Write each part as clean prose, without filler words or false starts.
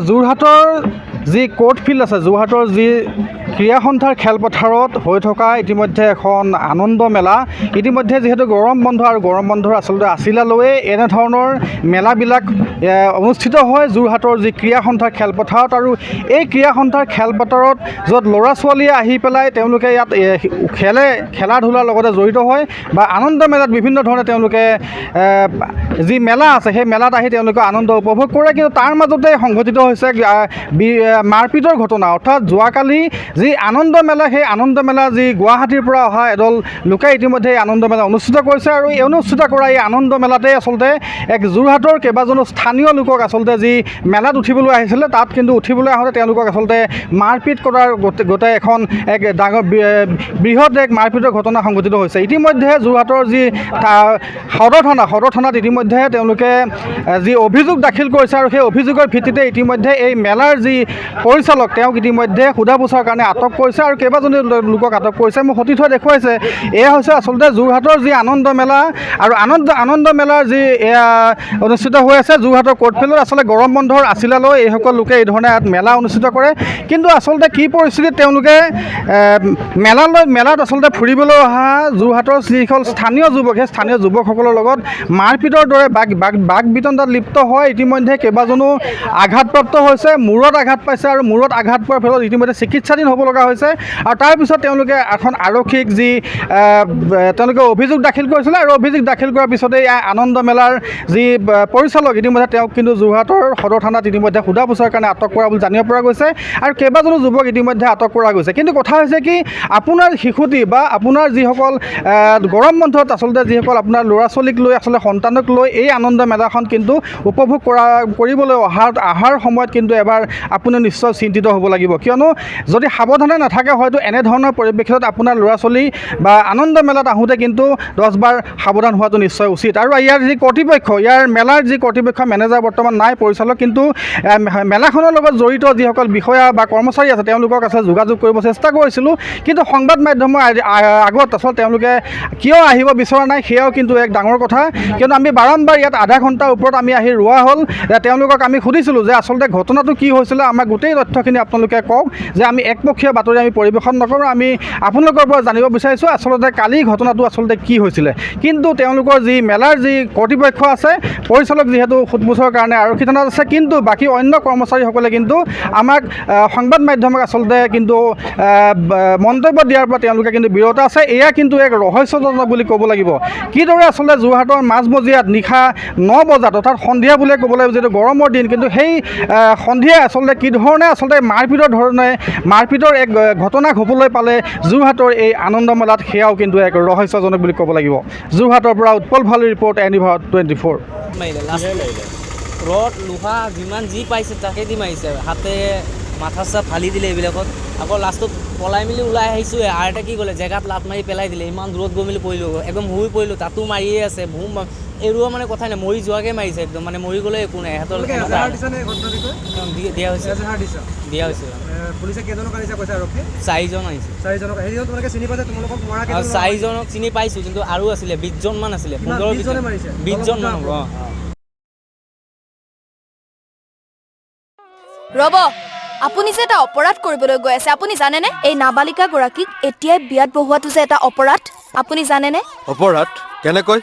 যোৰহাটৰ যি court field আছে, যোৰহাটৰ যি ক্ৰীড়া সন্থাৰ খেলপথাৰত হৈ থকা ইতিমধ্যে এখন আনন্দ মেলা। ইতিমধ্যে যিহেতু গৰম বন্ধ আৰু গৰম বন্ধৰ আচলতে আছিলা লৈয়ে এনেধৰণৰ মেলাবিলাক অনুষ্ঠিত হয় যোৰহাটৰ যি ক্ৰীড়া সন্থাৰ খেলপথাৰত। আৰু এই ক্ৰীড়া সন্থাৰ খেলপথাৰত য'ত ল'ৰা ছোৱালীয়ে আহি পেলাই তেওঁলোকে ইয়াত খেলা ধূলাৰ লগতে জড়িত হয় বা আনন্দ মেলাত বিভিন্ন ধৰণে তেওঁলোকে যি মেলা আছে সেই মেলাত আহি তেওঁলোকে আনন্দ উপভোগ কৰে। কিন্তু তাৰ মাজতে সংঘটিত হৈছে মাৰপিটৰ ঘটনা। অৰ্থাৎ যোৱাকালি যি আনন্দ মেলা, সেই আনন্দ মেলা যি গুৱাহাটীৰ পৰা অহা এদল লোকে ইতিমধ্যে এই আনন্দ মেলা অনুষ্ঠিত কৰিছে। আৰু এই অনুষ্ঠিত কৰা এই আনন্দ মেলাতে আচলতে এক যোৰহাটৰ কেইবাজনো স্থানীয় লোকক আচলতে যি মেলাত উঠিবলৈ আহিছিলে, তাত কিন্তু উঠিবলৈ আহোঁতে তেওঁলোকক আচলতে মাৰপিট কৰাৰ গোটেই এখন এক ডাঙৰ বৃহৎ এক মাৰপিটৰ ঘটনা সংঘটিত হৈছে। ইতিমধ্যে যোৰহাটৰ যি সদৰ থানাত ইতিমধ্যে তেওঁলোকে যি অভিযোগ দাখিল কৰিছে আৰু সেই অভিযোগৰ ভিত্তিতে ইতিমধ্যে এই মেলাৰ যি পৰিচালক তেওঁক ইতিমধ্যে সোধা পোছাৰ কাৰণে আটক কৰিছে আৰু কেইবাজনো লোকক আটক কৰিছে। মোক সতীৰ্থই দেখুৱাইছে এয়া হৈছে আচলতে যোৰহাটৰ যি আনন্দ মেলা আৰু আনন্দ মেলাৰ যি অনুষ্ঠিত হৈ আছে যোৰহাটৰ কোৰ্ট ফিল্ডত। আচলতে গৰম বন্ধৰ আছিলালৈ এইসকল লোকে এই ধৰণে মেলা অনুষ্ঠিত কৰে। কিন্তু আচলতে কি পৰিস্থিতিত তেওঁলোকে মেলাত আচলতে ফুৰিবলৈ অহা যোৰহাটৰ যিসকল স্থানীয় যুৱক, সেই স্থানীয় যুৱকসকলৰ লগত মাৰপিটৰ দৰে বাক বিতণ্ডাত লিপ্ত হয়। ইতিমধ্যে কেইবাজনো আঘাতপ্ৰাপ্ত হৈছে, মূৰত আঘাত পাইছে আৰু মূৰত আঘাত পোৱাৰ ফলত ইতিমধ্যে চিকিৎসাধীন হ'ব লগা হৈছে। আৰু তাৰপিছত তেওঁলোকে এখন আৰক্ষীক তেওঁলোকে অভিযোগ দাখিল কৰিছিলে আৰু অভিযোগ দাখিল কৰাৰ পিছতেই আনন্দ মেলাৰ যি পৰিচালক ইতিমধ্যে তেওঁক কিন্তু যোৰহাটৰ সদৰ থানাত ইতিমধ্যে সোধা পোছাৰ কাৰণে আটক কৰা বুলি জানিব পৰা গৈছে আৰু কেইবাজনো যুৱক ইতিমধ্যে আটক কৰা গৈছে। কিন্তু কথা হৈছে কি, আপোনাৰ শিশুটি বা আপোনাৰ যিসকল গৰম বন্ধত আচলতে যিসকল আপোনাৰ ল'ৰা ছোৱালীক লৈ আচলতে সন্তানক লৈ এই আনন্দ মেলাখন কিন্তু উপভোগ কৰিবলৈ অহাৰ সময়ত কিন্তু এবাৰ আপুনি নিশ্চয় চিন্তিত হ'ব লাগিব। কিয়নো যদি সাৱধানে নাথাকে হয়তো এনেধৰণৰ পৰিৱেশত আপোনাৰ ল'ৰা ছোৱালী বা আনন্দ মেলাত আহোঁতে কিন্তু 10 বাৰ সাৱধান হোৱাটো নিশ্চয় উচিত। আৰু ইয়াৰ যি কৰ্তৃপক্ষ, মেলাৰ যি কৰ্তৃপক্ষ মেনেজাৰ বৰ্তমান নাই, পৰিচালক, কিন্তু মেলাখনৰ লগত জড়িত যিসকল বিষয়া বা কৰ্মচাৰী আছে তেওঁলোকক যোগাযোগ কৰিব চেষ্টা কৰিছিলোঁ। কিন্তু সংবাদ মাধ্যমৰ আগত আচলতে তেওঁলোকে কিয় আহিব বিচৰা নাই সেয়াও কিন্তু এক ডাঙৰ কথা। কিয়নো আমি বাৰম্বাৰ ইয়াত আধা ঘণ্টাৰ ওপৰত আমি আহি ৰোৱা হ'ল। তেওঁলোকক আমি সুধিছিলোঁ যে আচলতে ঘটনাটো কি হৈছিলে, আমাক গোটেই তথ্যখিনি আপোনালোকে কওক, যে আমি একপক্ষীয় বাতৰি আমি পৰিৱেশন নকৰোঁ, আমি আপোনালোকৰ পৰা জানিব বিচাৰিছোঁ আচলতে কালি ঘটনাটো আচলতে কি হৈছিলে। কিন্তু তেওঁলোকৰ যি মেলাৰ যি কৰ্তৃপক্ষ আছে, পৰিচালক যিহেতু সোধপোছৰ কাৰণে আৰক্ষী থানাত আছে, কিন্তু বাকী অন্য কৰ্মচাৰীসকলে কিন্তু আমাক সংবাদ মাধ্যমক আচলতে কিন্তু মন্তব্য দিয়াৰ পৰা তেওঁলোকে কিন্তু বিৰত আছে। এয়া কিন্তু এক ৰহস্যজনক বুলি ক'ব লাগিব। কিদৰে আচলতে যোৰহাটৰ মাজমজিয়াত নিশা 9 বজাত অৰ্থাৎ সন্ধিয়া বুলিয়ে ক'ব লাগিব, যিহেতু গৰমৰ দিন, কিন্তু সেই সন্ধিয়াই আচলতে কি ধৰণে আচলতে মাৰপিটৰ এক ঘটনা হ'বলৈ পালে যোৰহাটৰ এই আনন্দ মেলাত, সেয়াও কিন্তু এক ৰহস্যজনক বুলি ক'ব লাগিব। যোৰহাটৰ পৰা উৎপল ভালুৰ ৰিপৰ্ট, এনিভাৰত 24। ৰড লোহা যিমান যি পাইছে তাকে দি মাৰিছে, হাতে মাথা চাথা ফালি দিলে এইবিলাকত। আকৌ লাষ্টত পলাই মেলি ওলাই আহিছোঁ, আৰু এটা কি ক'লে জেগাত লাট মাৰি পেলাই দিলে। ইমান দূৰত গৈ মেলি পৰিলোঁ, একদম শুই পৰিলোঁ, তাতো মাৰিয়ে আছে। এৰুৱা মানে কথাই নাই, মৰি যোৱাকৈ মাৰিছে একদম, মানে মৰি গ'লে একো নাই। সিহঁতৰ দিয়া হৈছে। পুলিচে কেইজনক আনিছে কৈছে? আৰক্ষী 4জন আহিছে। 4জনক চিনি পাইছোঁ, কিন্তু আৰু আছিলে 20জন মান আছিলে, 20জন মান হ'ব। ৰ'ব, আপুনি যে এটা অপৰাধ কৰিবলৈ গৈ আছে, আপুনি জানেনে এই নাবালিকা গৰাকীক এতিয়াই বিয়াত বহোৱাটো যে এটা অপৰাধ, আপুনি জানেনে? অপৰাধ কেনেকৈ?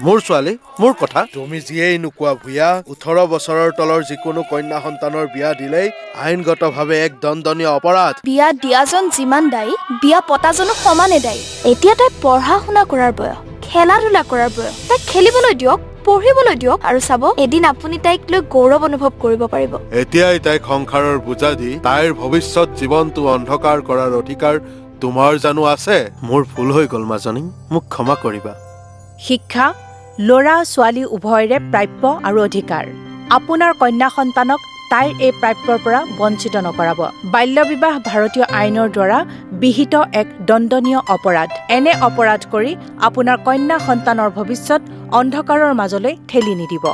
মোৰ ছোৱালী, মোৰ কথা। তুমি যিয়েই নোকোৱা ভূঞা, 18 বছৰৰ তলৰ যিকোনো কন্যা সন্তানৰ বিয়া দিলেই আইনগতভাৱে এক দণ্ডনীয় অপৰাধ। বিয়া দিয়াজন যিমান দায়ী, বিয়া পতাজনো সমানে দায়ী। এতিয়া তাই পঢ়া শুনা কৰাৰ বয়স, খেলা ধূলা কৰাৰ বয়স। তাইক খেলিবলৈ দিয়ক, পঢ়িবলৈ দিয়ক, আৰু চাব এদিন আপুনি তাইক লৈ গৌৰৱ অনুভৱ কৰিব পাৰিব। এতিয়াই তাইক সংসাৰৰ বোজা দি তাইৰ ভৱিষ্যত জীৱনটো অন্ধকাৰ কৰাৰ অধিকাৰ তোমাৰ জানো আছে? মোৰ ভুল হৈ গ'ল মাজনী, মোক ক্ষমা কৰিবা। শিক্ষা ল'ৰা ছোৱালী উভয়ৰে প্ৰাপ্য আৰু অধিকাৰ। আপোনাৰ কন্যা সন্তানক তাইৰ এই প্ৰাপ্যৰ পৰা বঞ্চিত নকৰাব। বাল্য বিবাহ ভাৰতীয় আইনৰ দ্বাৰা বিহিত এক দণ্ডনীয় অপৰাধ। এনে অপৰাধ কৰি আপোনাৰ কন্যা সন্তানৰ ভৱিষ্যত অন্ধকাৰৰ মাজলৈ ঠেলি নিদিব।